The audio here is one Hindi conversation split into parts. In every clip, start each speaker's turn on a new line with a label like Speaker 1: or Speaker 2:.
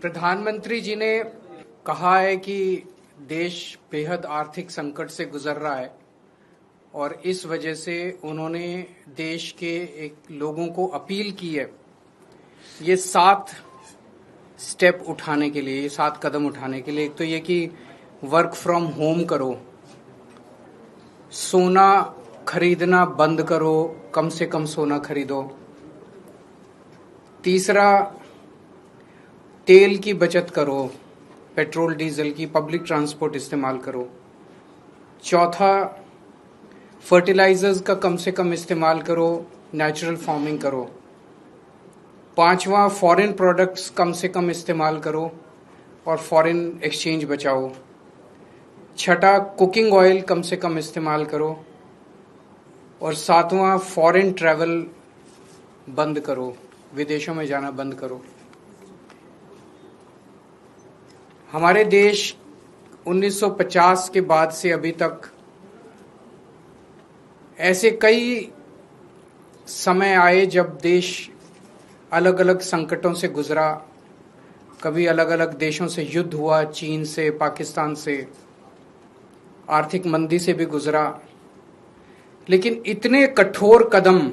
Speaker 1: प्रधानमंत्री जी ने कहा है कि देश बेहद आर्थिक संकट से गुजर रहा है और इस वजह से उन्होंने देश के लोगों को अपील की है ये 7 स्टेप उठाने के लिए, ये 7 कदम उठाने के लिए। एक तो ये कि वर्क फ्रॉम होम करो, सोना खरीदना बंद करो, कम से कम सोना खरीदो। तीसरा, तेल की बचत करो, पेट्रोल डीजल की, पब्लिक ट्रांसपोर्ट इस्तेमाल करो। चौथा, फर्टिलाइजर्स का कम से कम इस्तेमाल करो, नेचुरल फार्मिंग करो। पांचवा, फॉरेन प्रोडक्ट्स कम से कम इस्तेमाल करो और फॉरेन एक्सचेंज बचाओ। छठा, कुकिंग ऑयल कम से कम इस्तेमाल करो। और सातवां, फॉरेन ट्रैवल बंद करो, विदेशों में जाना बंद करो। हमारे देश 1950 के बाद से अभी तक ऐसे कई समय आए जब देश अलग अलग संकटों से गुजरा। कभी अलग अलग देशों से युद्ध हुआ, चीन से, पाकिस्तान से, आर्थिक मंदी से भी गुजरा। लेकिन इतने कठोर कदम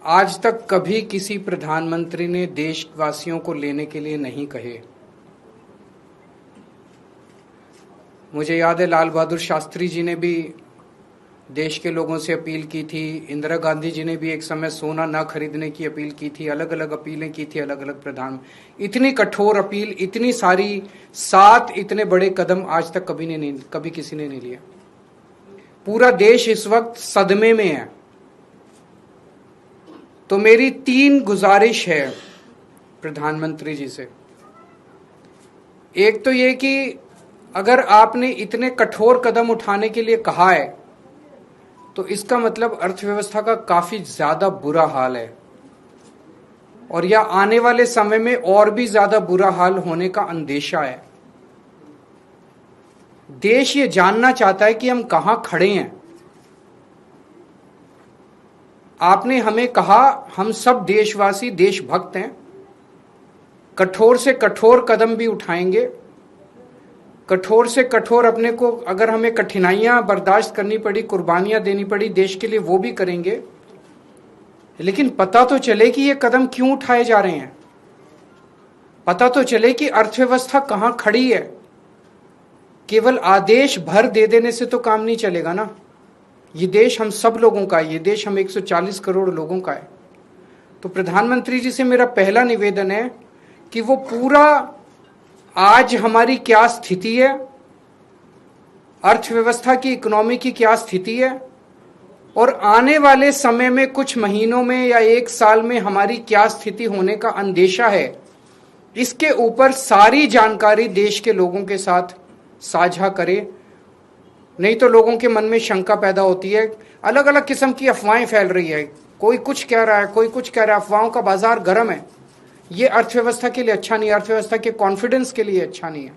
Speaker 1: आज तक कभी किसी प्रधानमंत्री ने देशवासियों को लेने के लिए नहीं कहे। मुझे याद है लाल बहादुर शास्त्री जी ने भी देश के लोगों से अपील की थी, इंदिरा गांधी जी ने भी एक समय सोना ना खरीदने की अपील की थी, अलग अलग अपीलें की थी अलग अलग प्रधान। इतनी कठोर अपील, इतनी सारी 7 इतने बड़े कदम आज तक कभी किसी ने नहीं लिया। पूरा देश इस वक्त सदमे में है। तो मेरी 3 गुजारिश है प्रधानमंत्री जी से। एक तो ये कि अगर आपने इतने कठोर कदम उठाने के लिए कहा है तो इसका मतलब अर्थव्यवस्था का काफी ज्यादा बुरा हाल है और या आने वाले समय में और भी ज्यादा बुरा हाल होने का अंदेशा है। देश ये जानना चाहता है कि हम कहां खड़े हैं। आपने हमें कहा हम सब देशवासी देशभक्त हैं, कठोर से कठोर कदम भी उठाएंगे, कठोर से कठोर अपने को, अगर हमें कठिनाइयां बर्दाश्त करनी पड़ी, कुर्बानियां देनी पड़ी देश के लिए, वो भी करेंगे। लेकिन पता तो चले कि ये कदम क्यों उठाए जा रहे हैं, पता तो चले कि अर्थव्यवस्था कहां खड़ी है। केवल आदेश भर दे देने से तो काम नहीं चलेगा ना। ये देश हम सब लोगों का है, ये देश हम 140 करोड़ लोगों का है। तो प्रधानमंत्री जी से मेरा पहला निवेदन है कि वो पूरा आज हमारी क्या स्थिति है, अर्थव्यवस्था की, इकोनॉमी की क्या स्थिति है और आने वाले समय में कुछ महीनों में या 1 साल में हमारी क्या स्थिति होने का अंदेशा है, इसके ऊपर सारी जानकारी देश के लोगों के साथ साझा करे। नहीं तो लोगों के मन में शंका पैदा होती है, अलग अलग किस्म की अफवाहें फैल रही है, कोई कुछ कह रहा है, कोई कुछ कह रहा है, अफवाहों का बाजार गर्म है। ये अर्थव्यवस्था के लिए अच्छा नहीं है, अर्थव्यवस्था के कॉन्फिडेंस के लिए अच्छा नहीं है।